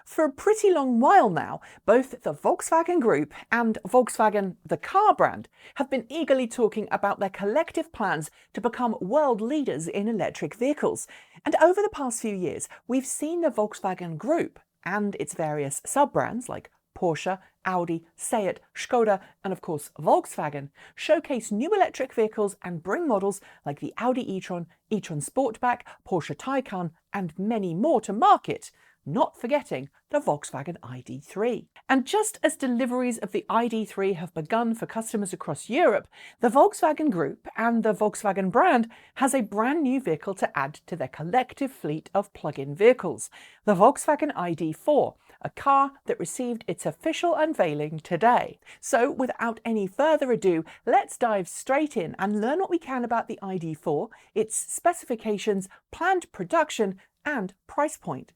For a pretty long while now, both the Volkswagen Group and Volkswagen, the car brand, have been eagerly talking about their collective plans to become world leaders in electric vehicles. And over the past few years, we've seen the Volkswagen Group and its various sub-brands like Porsche, Audi, Seat, Skoda, and of course Volkswagen showcase new electric vehicles and bring models like the Audi e-tron, e-tron Sportback, Porsche Taycan, and many more to market, not forgetting the Volkswagen ID3. And just as deliveries of the ID3 have begun for customers across Europe, the Volkswagen Group and the Volkswagen brand has a brand new vehicle to add to their collective fleet of plug-in vehicles, the Volkswagen ID4, a car that received its official unveiling today. So without any further ado, let's dive straight in and learn what we can about the ID4, its specifications, planned production, and price point.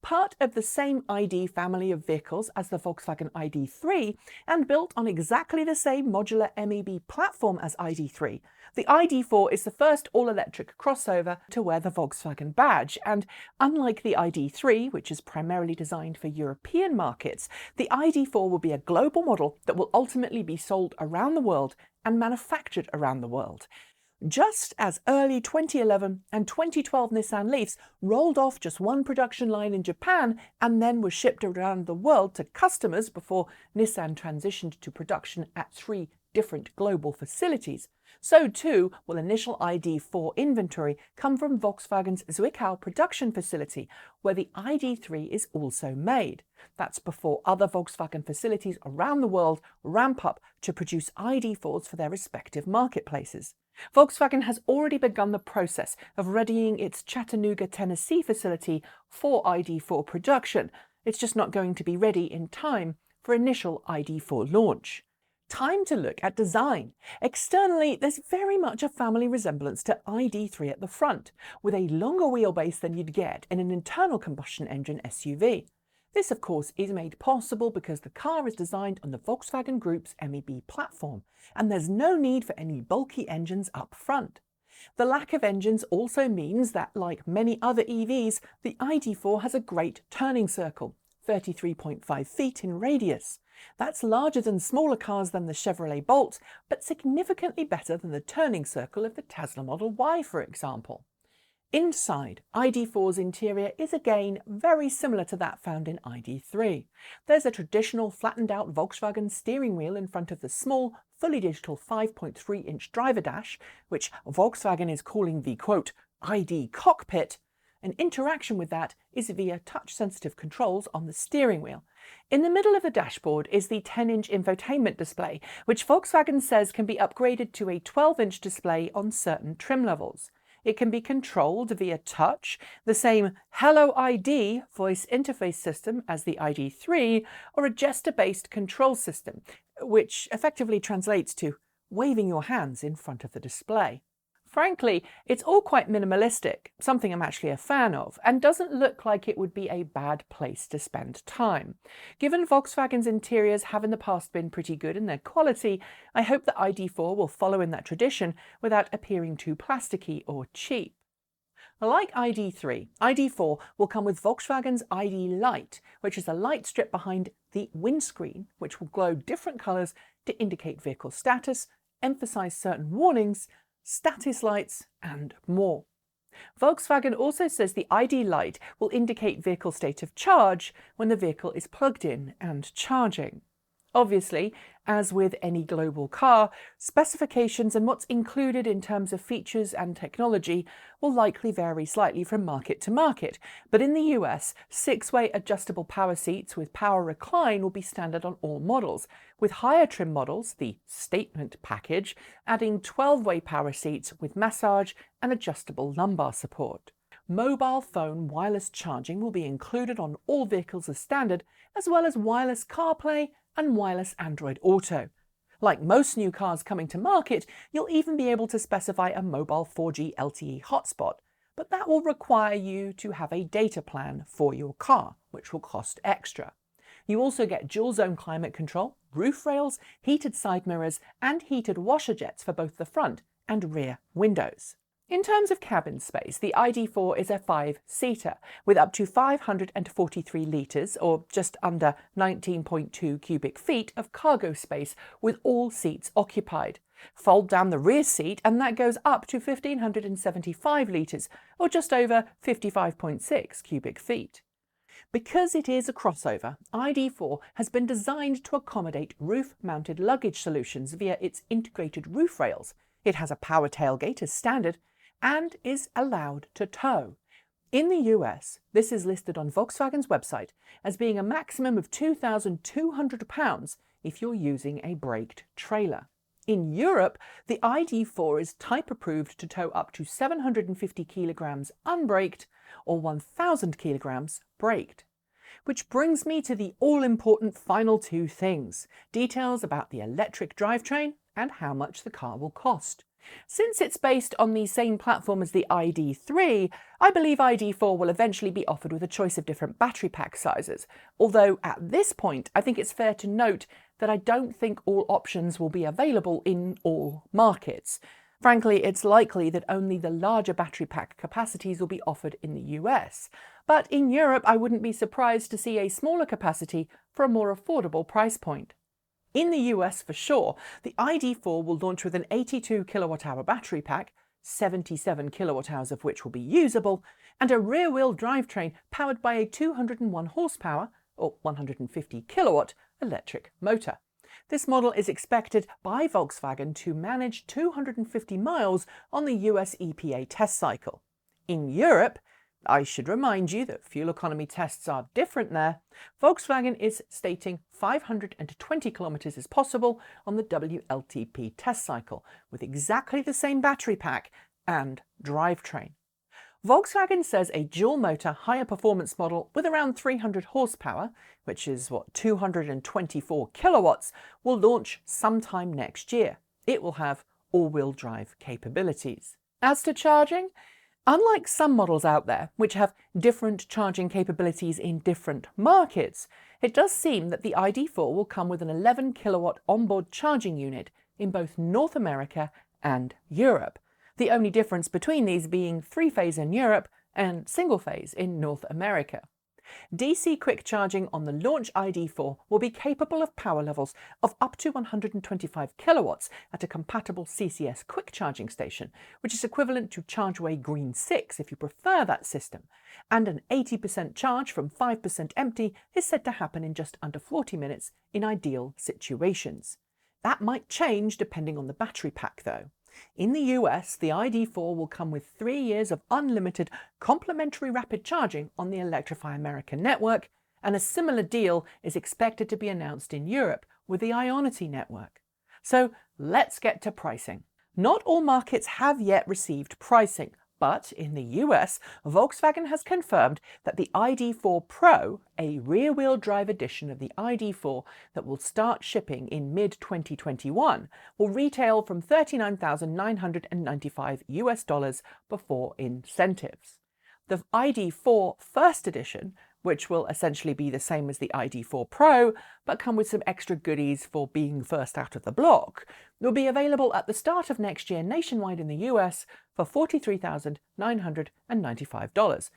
Part of the same ID family of vehicles as the Volkswagen ID3 and built on exactly the same modular MEB platform as ID3, the ID4 is the first all-electric crossover to wear the Volkswagen badge, and unlike the ID3, which is primarily designed for European markets, the ID4 will be a global model that will ultimately be sold around the world and manufactured around the world. Just as early 2011 and 2012 Nissan Leafs rolled off just one production line in Japan and then were shipped around the world to customers before Nissan transitioned to production at 3 different global facilities, so too will initial ID4 inventory come from Volkswagen's Zwickau production facility, where the ID3 is also made. That's before other Volkswagen facilities around the world ramp up to produce ID4s for their respective marketplaces. Volkswagen has already begun the process of readying its Chattanooga, Tennessee facility for ID4 production. It's just not going to be ready in time for initial ID4 launch. Time to look at design. Externally, there's very much a family resemblance to ID3 at the front, with a longer wheelbase than you'd get in an internal combustion engine SUV. This, of course, is made possible because the car is designed on the Volkswagen Group's MEB platform, and there's no need for any bulky engines up front. The lack of engines also means that, like many other EVs, the ID4 has a great turning circle, 33.5 feet in radius. That's larger than smaller cars than the Chevrolet Bolt, but significantly better than the turning circle of the Tesla Model Y, for example. Inside, ID4's interior is again very similar to that found in ID3. There's a traditional flattened-out Volkswagen steering wheel in front of the small, fully digital 5.3-inch driver dash, which Volkswagen is calling the, quote, ID cockpit. And interaction with that is via touch-sensitive controls on the steering wheel. In the middle of the dashboard is the 10-inch infotainment display, which Volkswagen says can be upgraded to a 12-inch display on certain trim levels. It can be controlled via touch, the same Hello ID voice interface system as the ID3, or a gesture-based control system, which effectively translates to waving your hands in front of the display. Frankly, it's all quite minimalistic, something I'm actually a fan of, and doesn't look like it would be a bad place to spend time. Given Volkswagen's interiors have in the past been pretty good in their quality, I hope that ID4 will follow in that tradition without appearing too plasticky or cheap. Like ID3, ID4 will come with Volkswagen's ID Light, which is a light strip behind the windscreen, which will glow different colours to indicate vehicle status, emphasise certain warnings, status lights, and more. Volkswagen also says the ID Light will indicate vehicle state of charge when the vehicle is plugged in and charging. Obviously, as with any global car, specifications and what's included in terms of features and technology will likely vary slightly from market to market, but in the US, 6-way adjustable power seats with power recline will be standard on all models, with higher trim models, the Statement package, adding 12-way power seats with massage and adjustable lumbar support. Mobile phone wireless charging will be included on all vehicles as standard, as well as wireless CarPlay and wireless Android Auto. Like most new cars coming to market, you'll even be able to specify a mobile 4G LTE hotspot, but that will require you to have a data plan for your car, which will cost extra. You also get dual-zone climate control, roof rails, heated side mirrors, and heated washer jets for both the front and rear windows. In terms of cabin space, the ID4 is a 5-seater with up to 543 litres or just under 19.2 cubic feet of cargo space with all seats occupied. Fold down the rear seat and that goes up to 1,575 litres or just over 55.6 cubic feet. Because it is a crossover, ID4 has been designed to accommodate roof-mounted luggage solutions via its integrated roof rails. It has a power tailgate as standard and is allowed to tow. In the US, this is listed on Volkswagen's website as being a maximum of £2,200 if you're using a braked trailer. In Europe, the ID4 is type approved to tow up to 750 kilograms unbraked or 1,000 kilograms braked. Which brings me to the all-important final two things: details about the electric drivetrain and how much the car will cost. Since it's based on the same platform as the ID3, I believe ID4 will eventually be offered with a choice of different battery pack sizes, although at this point I think it's fair to note that I don't think all options will be available in all markets. Frankly, it's likely that only the larger battery pack capacities will be offered in the US, but in Europe I wouldn't be surprised to see a smaller capacity for a more affordable price point. In the US for sure, the ID4 will launch with an 82 kilowatt-hour battery pack, 77 kilowatt-hours of which will be usable, and a rear-wheel drivetrain powered by a 201 horsepower, or 150 kilowatt, electric motor. This model is expected by Volkswagen to manage 250 miles on the US EPA test cycle. In Europe, I should remind you that fuel economy tests are different there. Volkswagen is stating 520 kilometres is possible on the WLTP test cycle, with exactly the same battery pack and drivetrain. Volkswagen says a dual-motor, higher performance model with around 300 horsepower, which is 224 kilowatts, will launch sometime next year. It will have all-wheel drive capabilities. As to charging, unlike some models out there, which have different charging capabilities in different markets, it does seem that the ID4 will come with an 11 kilowatt onboard charging unit in both North America and Europe. The only difference between these being 3-phase in Europe and single-phase in North America. DC quick charging on the launch ID4 will be capable of power levels of up to 125 kilowatts at a compatible CCS quick charging station, which is equivalent to ChargeWay Green 6 if you prefer that system, and an 80% charge from 5% empty is said to happen in just under 40 minutes in ideal situations. That might change depending on the battery pack though. In the US, the ID4 will come with 3 years of unlimited complimentary rapid charging on the Electrify America network, and a similar deal is expected to be announced in Europe with the Ionity network. So let's get to pricing. Not all markets have yet received pricing, but in the US, Volkswagen has confirmed that the ID4 Pro, a rear-wheel drive edition of the ID4 that will start shipping in mid-2021, will retail from $39,995 before incentives. The ID4 First Edition, which will essentially be the same as the ID4 Pro, but come with some extra goodies for being first out of the block, will be available at the start of next year nationwide in the US for $43,995,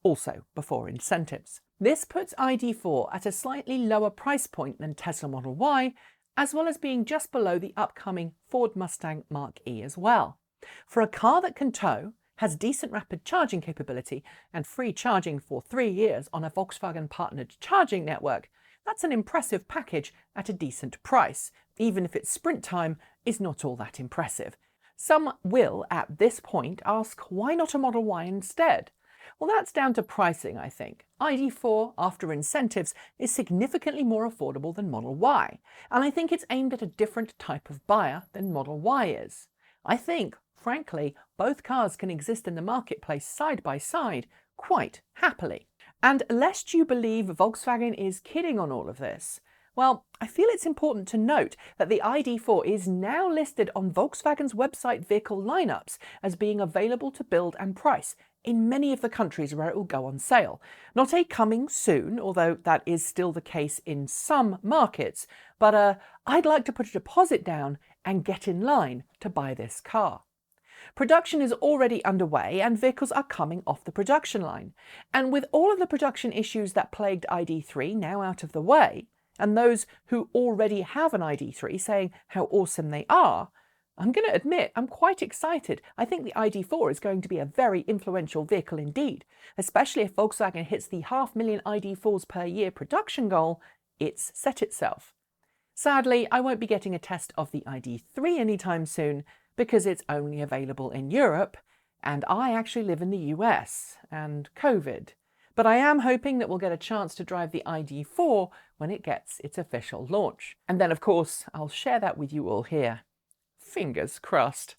also before incentives. This puts ID4 at a slightly lower price point than Tesla Model Y, as well as being just below the upcoming Ford Mustang Mach-E as well. For a car that can tow, has decent rapid charging capability and free charging for 3 years on a Volkswagen partnered charging network, that's an impressive package at a decent price, even if its sprint time is not all that impressive. Some will, at this point, ask why not a Model Y instead? Well, that's down to pricing, I think. ID4, after incentives, is significantly more affordable than Model Y, and I think it's aimed at a different type of buyer than Model Y is. I think, frankly, both cars can exist in the marketplace side by side quite happily. And lest you believe Volkswagen is kidding on all of this, well, I feel it's important to note that the ID4 is now listed on Volkswagen's website vehicle lineups as being available to build and price in many of the countries where it will go on sale. Not a coming soon, although that is still the case in some markets, but I'd like to put a deposit down and get in line to buy this car. Production is already underway and vehicles are coming off the production line. And with all of the production issues that plagued ID3 now out of the way, and those who already have an ID3 saying how awesome they are, I'm going to admit I'm quite excited. I think the ID4 is going to be a very influential vehicle indeed, especially if Volkswagen hits the 500,000 ID4s per year production goal it's set itself. Sadly, I won't be getting a test of the ID3 anytime soon because it's only available in Europe, and I actually live in the US, and COVID. But I am hoping that we'll get a chance to drive the ID4 when it gets its official launch. And then, of course, I'll share that with you all here. Fingers crossed.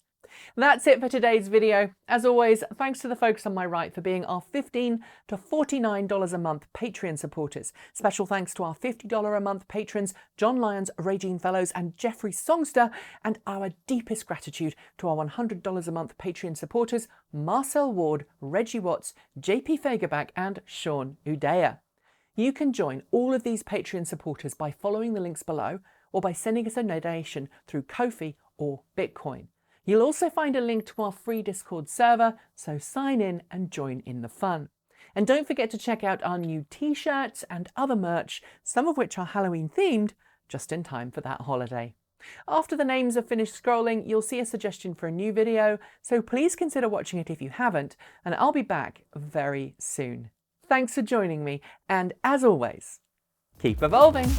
That's it for today's video. As always, thanks to the folks on my right for being our $15 to $49 a month Patreon supporters. Special thanks to our $50 a month patrons, John Lyons, Regine Fellows and Jeffrey Songster, and our deepest gratitude to our $100 a month Patreon supporters, Marcel Ward, Reggie Watts, JP Fagerback and Sean Udea. You can join all of these Patreon supporters by following the links below or by sending us a donation through Ko-fi or Bitcoin. You'll also find a link to our free Discord server, so sign in and join in the fun. And don't forget to check out our new t-shirts and other merch, some of which are Halloween themed, just in time for that holiday. After the names are finished scrolling, you'll see a suggestion for a new video, so please consider watching it if you haven't, and I'll be back very soon. Thanks for joining me, and as always, keep evolving!